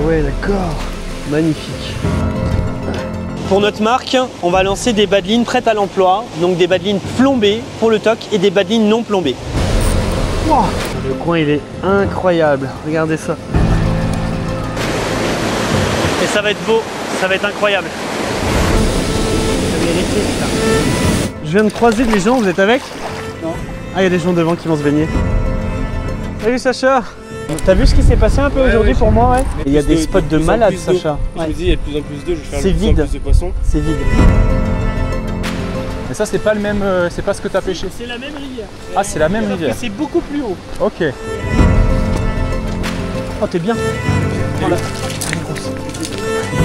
ouais, d'accord. Magnifique. Pour notre marque, on va lancer des badelines prêtes à l'emploi, donc des badelines plombées pour le TOC et des badelines non plombées. Wow. Le coin, il est incroyable. Regardez ça. Et ça va être beau, ça va être incroyable. Je viens de croiser des gens, vous êtes avec? Non. Ah, il y a des gens devant qui vont se baigner. Salut Sacha. T'as vu ce qui s'est passé un peu aujourd'hui pour moi, ouais? Il y a des spots de malades, Sacha. Je me dis, il y a de plus en plus d'eau, je vais faire C'est de plus en vide. plus de poissons. C'est vide. Mais ça, c'est pas le même, c'est pas ce que t'as pêché. C'est la même rivière. Ah, c'est la même rivière. C'est beaucoup plus haut. Ok. Oh, t'es bien. Voilà.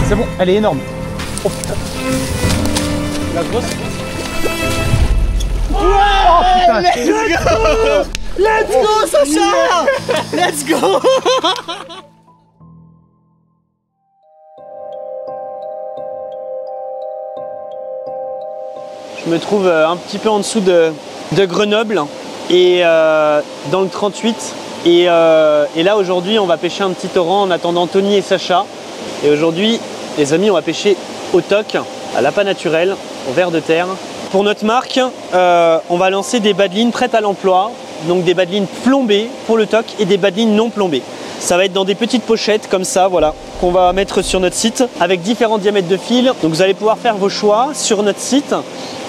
C'est bon, elle est énorme. Oh putain. La grosse. Oh putain. Let's go Sacha. Let's go. Je me trouve un petit peu en dessous de Grenoble et dans le 38. Et là aujourd'hui on va pêcher un petit torrent en attendant Tony et Sacha. Et aujourd'hui les amis on va pêcher au TOC, à l'appât naturel, au ver de terre. Pour notre marque, on va lancer des badelines prêtes à l'emploi, donc des badelines plombées pour le TOC et des badelines non plombées. Ça va être dans des petites pochettes comme ça, voilà, qu'on va mettre sur notre site avec différents diamètres de fil. Donc vous allez pouvoir faire vos choix sur notre site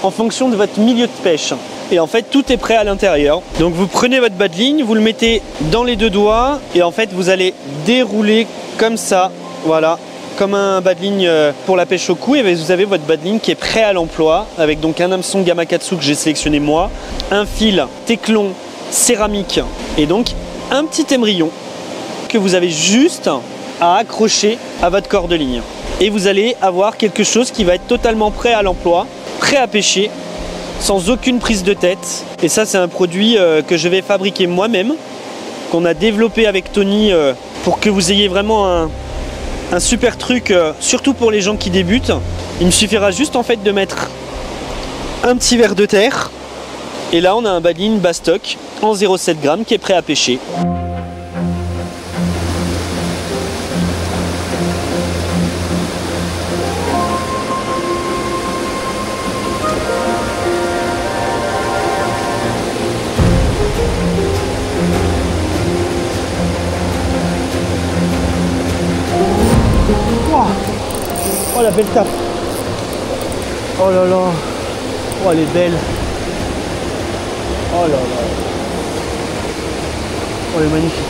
en fonction de votre milieu de pêche. Et en fait, tout est prêt à l'intérieur. Donc vous prenez votre badeline, vous le mettez dans les deux doigts et en fait, vous allez dérouler comme ça, voilà, comme un badeline pour la pêche au cou. Et vous avez votre badeline qui est prêt à l'emploi avec donc un hameçon Gamakatsu que j'ai sélectionné moi, un fil Téclon céramique et donc un petit émerillon que vous avez juste à accrocher à votre corde de ligne. Et vous allez avoir quelque chose qui va être totalement prêt à l'emploi, prêt à pêcher, sans aucune prise de tête. Et ça, c'est un produit que je vais fabriquer moi-même, qu'on a développé avec Tony pour que vous ayez vraiment un super truc, surtout pour les gens qui débutent. Il me suffira juste en fait de mettre un petit ver de terre. Et là, on a un badeline bas stock en 0,7 g qui est prêt à pêcher. Oh, la belle tape. Oh là là. Oh, elle est belle. Oh là là. Oh, elle est magnifique.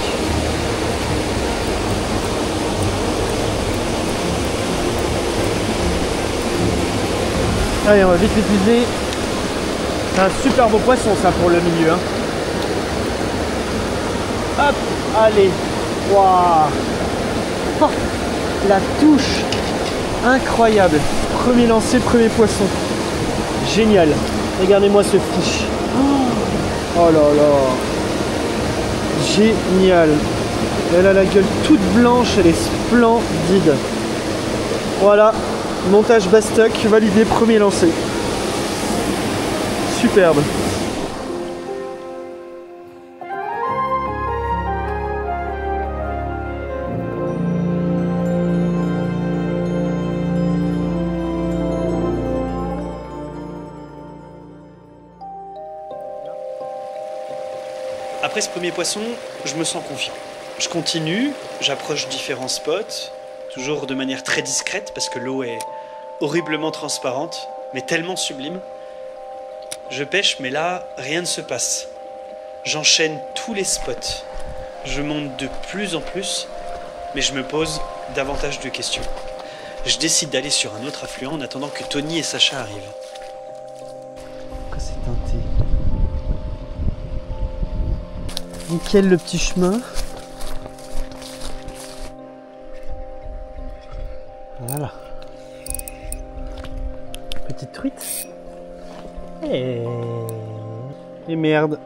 Allez, on va vite l'utiliser. C'est un super beau poisson, ça, pour le milieu. Hein. Hop, allez. Waouh. Oh, la touche. Incroyable. Premier lancer, premier poisson. Génial. Regardez-moi ce fiche. Oh là là. Génial. Elle a la gueule toute blanche, elle est splendide. Voilà. Montage bas stock, validé, premier lancé. Superbe. Après ce premier poisson, je me sens confiant. Je continue, j'approche différents spots, toujours de manière très discrète parce que l'eau est horriblement transparente, mais tellement sublime. Je pêche, mais là, rien ne se passe. J'enchaîne tous les spots. Je monte de plus en plus, mais je me pose davantage de questions. Je décide d'aller sur un autre affluent en attendant que Tony et Sacha arrivent. Pourquoi c'est teinté? Nickel le petit chemin. Voilà. Petite truite. Et merde.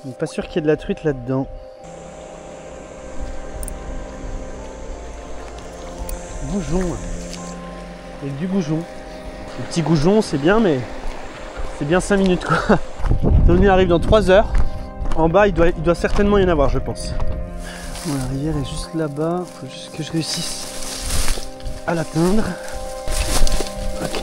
Je suis pas sûr qu'il y ait de la truite là-dedans. Goujon. Avec du goujon. Le petit goujon c'est bien mais c'est bien 5 minutes quoi. Tony arrive dans 3 heures. En bas il doit certainement y en avoir je pense. Bon, la rivière est juste là-bas, faut juste que je réussisse à l'atteindre. Ok.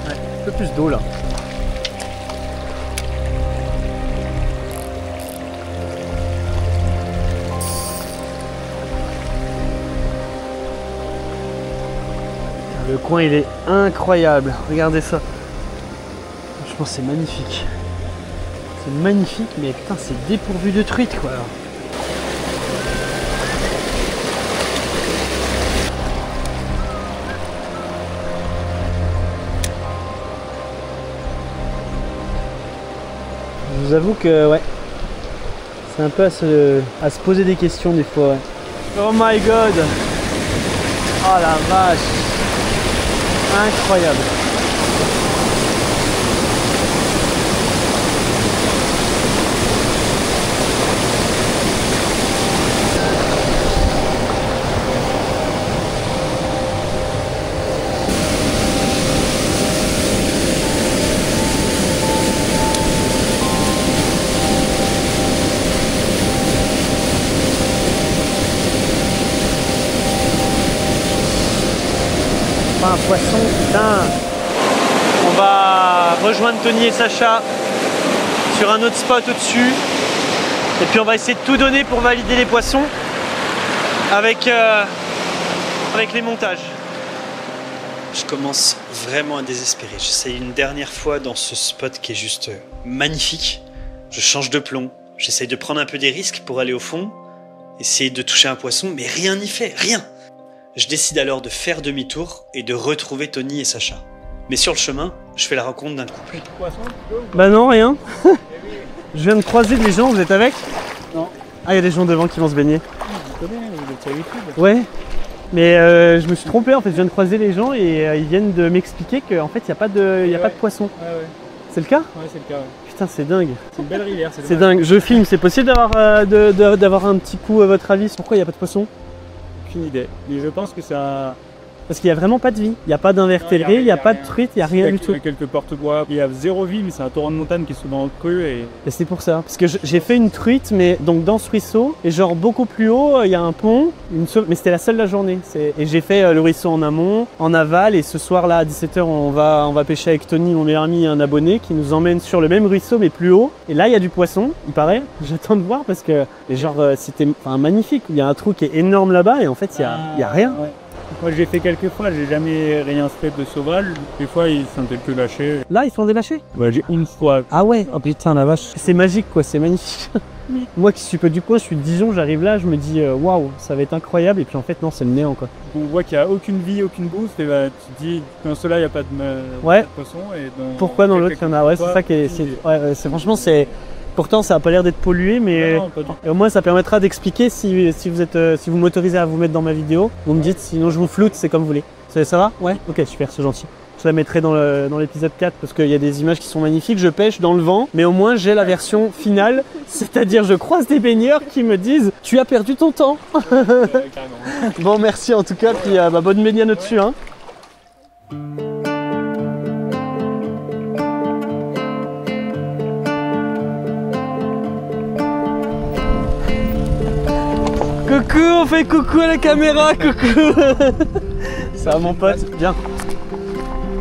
Ouais, un peu plus d'eau là. Le coin il est incroyable, regardez ça. Franchement c'est magnifique. C'est magnifique mais putain c'est dépourvu de truites quoi. Je vous avoue que ouais, c'est un peu à se poser des questions des fois. Ouais. Oh my god. Oh la vache. Incroyable. Un poisson, putain. On va rejoindre Tony et Sacha sur un autre spot au-dessus. Et puis on va essayer de tout donner pour valider les poissons avec les montages. Je commence vraiment à désespérer. J'essaye une dernière fois dans ce spot qui est juste magnifique. Je change de plomb. J'essaye de prendre un peu des risques pour aller au fond. Essayer de toucher un poisson, mais rien n'y fait, rien. Je décide alors de faire demi-tour et de retrouver Tony et Sacha. Mais sur le chemin, je fais la rencontre d'un couple. Bah non, rien. Je viens de croiser des gens, vous êtes avec? Non. Ah, il y a des gens devant qui vont se baigner. Je connais, vous êtes sur YouTube. Ouais. Mais je me suis trompé, en fait, je viens de croiser les gens et ils viennent de m'expliquer qu'en fait, il n'y a pas de poisson. Ouais, ouais. C'est le cas? Ouais, c'est le cas. Ouais. Putain, c'est dingue. C'est une belle rivière. C'est dingue. Je filme, c'est possible d'avoir un petit coup à votre avis? Pourquoi il n'y a pas de poisson? Aucune idée. Mais je pense que ça... Parce qu'il n'y a vraiment pas de vie. Il n'y a pas d'invertébrés, il n'y a pas de truite, il n'y a rien du tout. Il y a quelques porte-bois. Il y a zéro vie, mais c'est un torrent de montagne qui est souvent creux. Et c'est pour ça. Parce que j'ai fait une truite, mais donc dans ce ruisseau, et genre beaucoup plus haut, il y a un pont, mais c'était la seule de la journée. Et j'ai fait le ruisseau en amont, en aval, et ce soir-là, à 17h, on va pêcher avec Tony, mon meilleur ami, un abonné, qui nous emmène sur le même ruisseau, mais plus haut. Et là, il y a du poisson, il paraît. J'attends de voir parce que, genre, c'était magnifique. Il y a un trou qui est énorme là-bas, et en fait, il y a rien. Ouais. Moi j'ai fait quelques fois, j'ai jamais rien fait de sauvage. Des fois ils sont que lâchés. Là ils sont délâchés? Ouais, j'ai une fois. Ah ouais? Oh putain la vache. C'est magique quoi, c'est magnifique. Moi qui suis peu du coin, je suis de Dijon, j'arrive là, je me dis waouh, ça va être incroyable. Et puis en fait non, c'est le néant quoi. On voit qu'il n'y a aucune vie, aucune bouffe. Et bah, tu te dis dans cela il n'y a pas de poisson. Et dans pourquoi dans l'autre il y en a? Ouais, c'est ça qui est. Franchement c'est. Pourtant, ça n'a pas l'air d'être pollué, mais non, au moins ça permettra d'expliquer si vous m'autorisez à vous mettre dans ma vidéo. Vous me dites, sinon je vous floute, c'est comme vous voulez. Ça va? Ouais. Ok, super, c'est gentil. Je la mettrai dans l'épisode 4 parce qu'il y a des images qui sont magnifiques. Je pêche dans le vent, mais au moins j'ai la version finale, c'est-à-dire je croise des baigneurs qui me disent « Tu as perdu ton temps !» Bon, merci en tout cas, puis bonne baignade au-dessus. Hein. Coucou, on fait coucou à la caméra, coucou. Ça va mon pote, bien.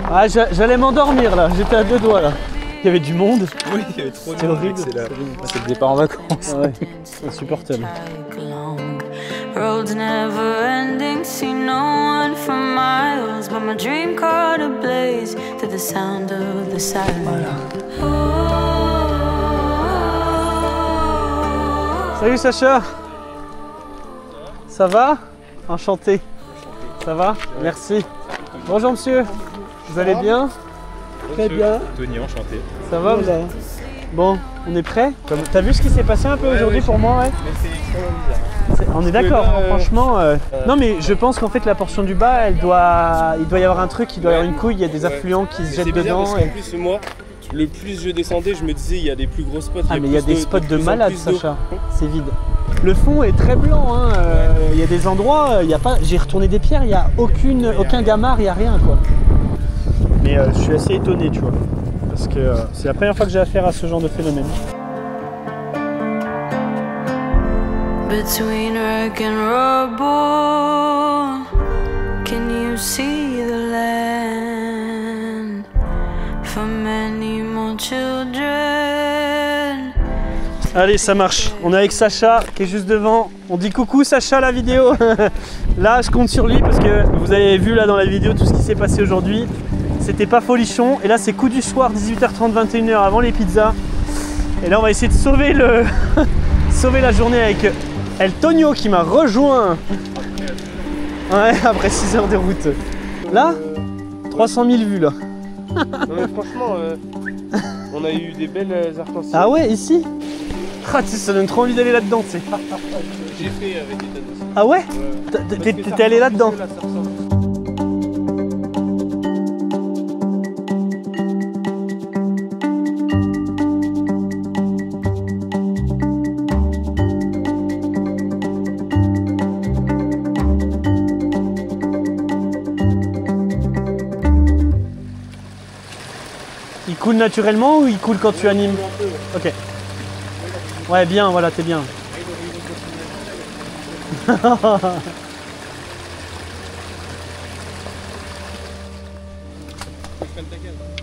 Ah, j'allais m'endormir là, j'étais à deux doigts là. Il y avait du monde. Oui, il y avait trop de monde. Horrible. C'est le départ en vacances. Ah ouais, insupportable. Roads never ending, see no one for miles, but my dream caught ablaze to the sound of the siren. Salut Sacha. Ça va? Enchanté. Ça va? Merci. Bonjour monsieur. Vous allez bien? Très bien. Tony, enchanté. Ça va? Bon, on est prêt? T'as vu ce qui s'est passé un peu aujourd'hui pour moi? Ouais. On est d'accord, franchement. Non mais je pense qu'en fait la portion du bas, il doit y avoir un truc, il doit y avoir une couille, il y a des affluents qui se jettent dedans. Parce qu'en plus moi, le plus je descendais, je me disais il y a des plus gros spots. Ah mais il y a des spots de malades Sacha, c'est vide. Le fond est très blanc, hein. Il y a des endroits, j'ai retourné des pierres, il n'y a aucun gamard, il n'y a rien quoi. Mais je suis assez étonné, tu vois. Parce que c'est la première fois que j'ai affaire à ce genre de phénomène. Between wreck and rubble, can you see the land for many more children? Allez, ça marche. On est avec Sacha qui est juste devant. On dit coucou Sacha, la vidéo. Là, je compte sur lui parce que vous avez vu là dans la vidéo tout ce qui s'est passé aujourd'hui. C'était pas folichon. Et là, c'est coup du soir, 18h30, 21h avant les pizzas. Et là, on va essayer de sauver le sauver la journée avec El Tonio qui m'a rejoint. Ouais, après 6 heures de route. Là, 300 000 vues là. Non mais franchement, on a eu des belles arcs-en-ciel. Ah ouais, ici? Ah, ça donne trop envie d'aller là-dedans, tu sais. J'ai fait avec Ethan aussi. Ah ouais? T'es allé là-dedans? Il coule naturellement ou il coule quand tu animes? Ok. Ouais, bien, voilà, t'es bien.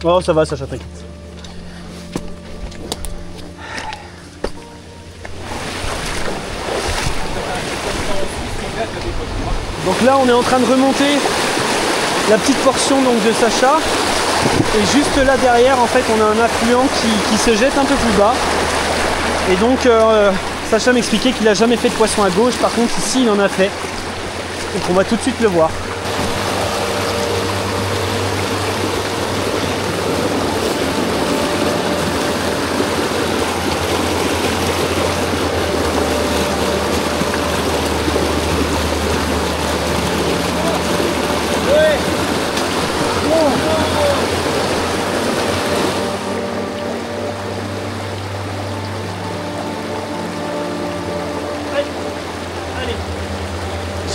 Oh, ça va, Sacha, t'inquiète. Donc là, on est en train de remonter la petite portion donc, de Sacha. Et juste là derrière, en fait, on a un affluent qui se jette un peu plus bas. Et donc, Sacha m'expliquait qu'il n'a jamais fait de poisson à gauche. Par contre, ici, il en a fait. Donc, on va tout de suite le voir.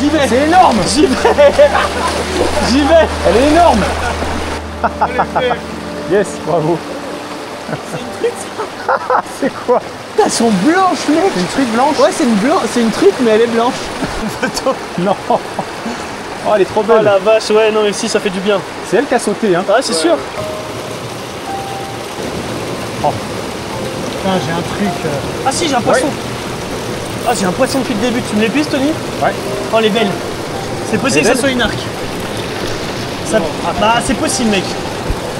J'y vais. C'est énorme. J'y vais. J'y vais. Elle est énorme. Yes, bravo. C'est une truite. C'est quoi? Elles sont blanches, mec. C'est une truite blanche? Ouais, c'est une truite, mais elle est blanche. Non. Oh, elle est trop belle. Oh la vache, ouais, non mais si, ça fait du bien. C'est elle qui a sauté, hein. Ah, c'est sûr. Oh. Putain, j'ai un truc. Ah si, j'ai un poisson. Ouais. Ah, j'ai un poisson depuis le début. Tu me l'épuises, Tony? Ouais. Oh, elle est belle. C'est possible que ça soit une arc. Ça... Ah, bah, c'est possible, mec.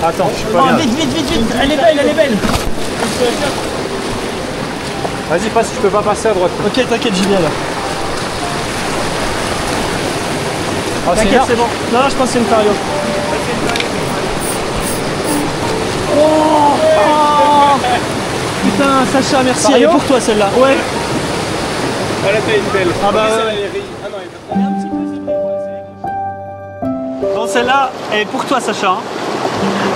Attends, je suis pas bien. Vite, vite, vite, vite. Elle est belle, elle est belle. Vas-y, passe, je peux pas passer à droite. Ok, t'inquiète, j'y viens là. Oh, t'inquiète, c'est bon. Non, je pense que c'est une fario. Oh, oh. Putain, Sacha, merci. Elle est pour toi celle-là. Ouais. Ah là, t'as une belle. Ah bah ouais. Ah non, elle est un petit peu. Bon, celle-là, elle est pour toi, Sacha.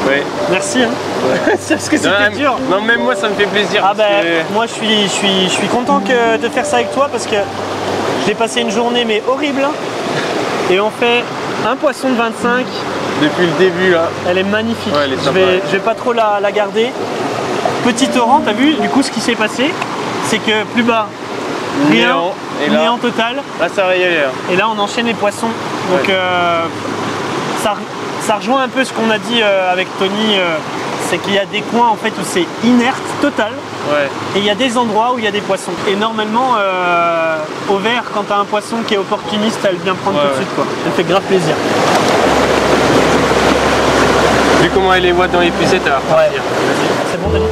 Oui. Merci. Hein. Ouais. C'est parce que c'était dur. Non, même moi, ça me fait plaisir. Ah bah, moi, je suis content de faire ça avec toi parce que j'ai passé une journée mais horrible. Et on fait un poisson de 25. Depuis le début, là. Elle est magnifique. Ouais, elle est je vais pas trop la garder. Petit torrent, t'as vu, du coup, ce qui s'est passé, c'est que plus bas, rien, néant total. Là, ça va y aller. Et là, on enchaîne les poissons. Donc, ouais. Ça rejoint un peu ce qu'on a dit avec Tony. C'est qu'il y a des coins en fait où c'est inerte total. Ouais. Et il y a des endroits où il y a des poissons. Et normalement, au vert, quand tu as un poisson qui est opportuniste, elle vient prendre tout de suite. Quoi. Elle fait grave plaisir. Vu comment elle les voit dans les pucettes, elle va repartir. Vas-y, c'est bon, Denis.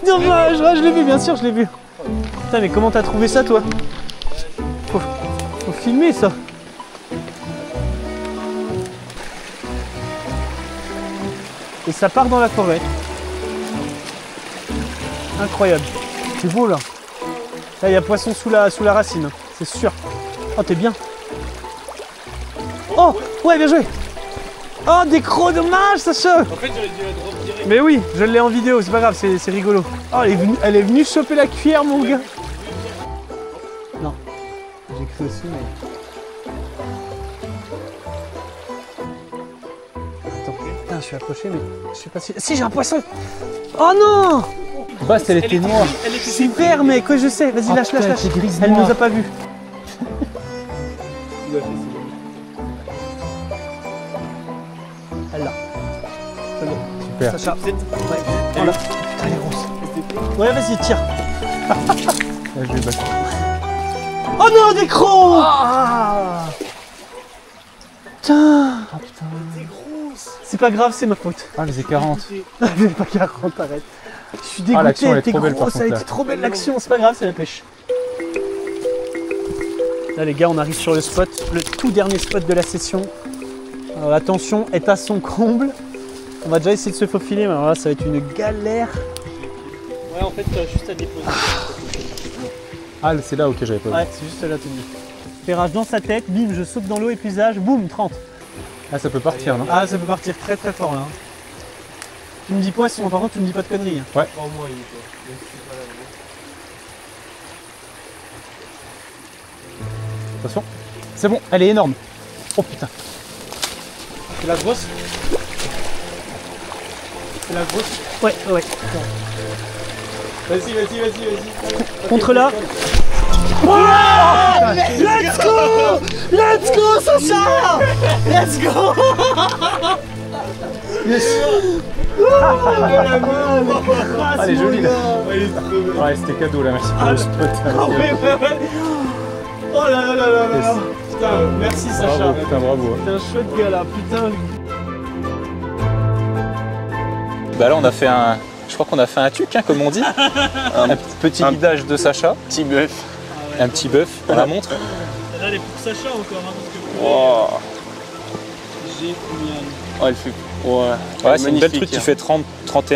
Dommage, ouais, je l'ai vu, bien sûr, je l'ai vu. Putain, mais comment t'as trouvé ça, toi? Faut filmer ça. Et ça part dans la forêt. Incroyable. C'est beau là. Là, il y a poisson sous la racine, c'est sûr. Oh, t'es bien. Oh, ouais, bien joué. Oh, des crocs, dommage, Sacha. En fait, j'aurais dû la drop direct. Mais oui, je l'ai en vidéo, c'est pas grave, c'est rigolo. Oh, elle est venue choper la cuillère, mon gars. Non, j'ai cru aussi, mais... Attends, putain, je suis approché, mais je sais pas si... Si, j'ai un poisson. Oh non. Bah, elle était noire. C'est vert, mec, ouais, je sais. Vas-y, Oh, lâche. putain, elle était grise Elle noire. nous a pas vus. Elle là. Super. Sacha. Ouais. Voilà. Putain, elle est grosse. Ouais, vas-y, tire. Ouais, je vais battre. Oh non, des crocs. Ah. Putain. Ah putain. C'est pas grave, c'est ma faute. Ah, mais c'est 40. Elle est pas 40, arrête. Je suis dégoûté, l'action, elle est t'es trop belle, gros, par ça a contre, été là. trop belle l'action, c'est pas grave, c'est la pêche. Là les gars, on arrive sur le spot, le tout dernier spot de la session. Alors la tension est à son comble. On va déjà essayer de se faufiler, mais alors là ça va être une galère. Ouais, en fait, juste à déposer. Ah, c'est là, ok, j'avais pas vu. Ouais, c'est juste là, Tony. Ferrage dans sa tête, bim, je saute dans l'eau, épuisage, boum, 30. Ah, ça peut partir, non? Ah, ça peut partir très très fort là. Tu me dis poisson, par contre, tu me dis pas de conneries. Au moins, il est quoi. Même si c'est pas là, Attention. C'est bon, elle est énorme. Oh putain. C'est la grosse. C'est la grosse. Ouais. Vas-y. Contre là. Let's go! Let's go, Sacha! Let's go! Yes! Ah, elle est jolie là. Ouais, c'était cadeau là, merci pour le spot. Ouais. Oh là. Putain, merci Sacha. Bravo, putain, bravo. T'es un chouette gars là, putain. Bah là on a fait un, je crois qu'on a fait un tuc, hein, comme on dit. un petit guidage de Sacha. Petit bœuf. Un petit bœuf, on la montre. Là, elle est pour Sacha encore, hein, parce que Oh, génial. oh, elle fait. Ouais, Ouais, c'est une belle magnifique, truc qui hein. fait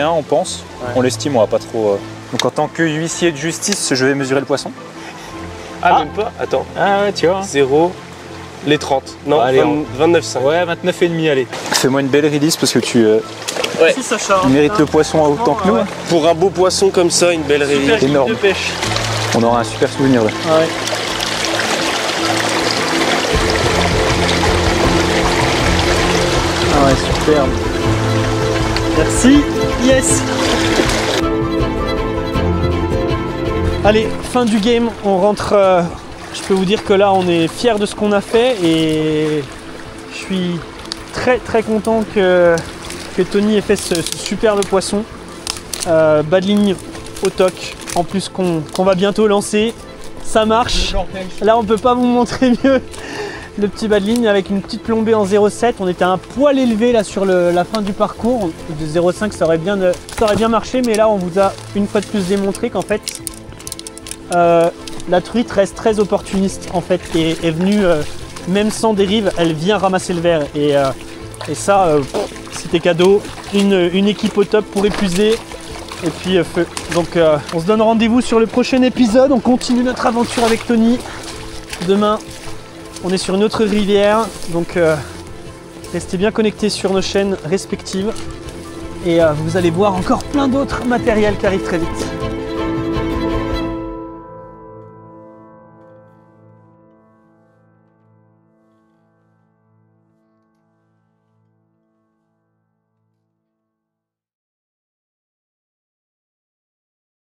30-31 on pense. Ouais. On l'estime, on va pas trop... Donc en tant que huissier de justice, je vais mesurer le poisson. Ah, même pas. Attends. Ah ouais, tu vois. 0, les 30. Non, Allez, 29,5. Ouais, 29,5, allez. Fais-moi une belle release parce que tu Merci Sacha. mérites le poisson autant que nous. Ouais. hein. Pour un beau poisson comme ça, une belle Super réveillée. clip énorme. de pêche. On aura un super souvenir. Là. Ah ouais. Ah ouais, superbe. Merci. Yes. Allez, fin du game. On rentre. Je peux vous dire que là, on est fiers de ce qu'on a fait et je suis très content que Tony ait fait ce superbe poisson. Bas de ligne au toc. En plus qu'on va bientôt lancer. Ça marche. Là, on peut pas vous montrer mieux. Le petit bas de ligne avec une petite plombée en 0,7. On était un poil élevé là sur la fin du parcours. De 0,5 ça aurait bien marché, mais là on vous a une fois de plus démontré qu'en fait la truite reste très opportuniste en fait et est venue même sans dérive, elle vient ramasser le verre et ça c'était cadeau. Une équipe au top pour épuiser et puis feu. Donc on se donne rendez-vous sur le prochain épisode. On continue notre aventure avec Tony. Demain on est sur une autre rivière, donc restez bien connectés sur nos chaînes respectives et vous allez voir encore plein d'autres matériels qui arrivent très vite.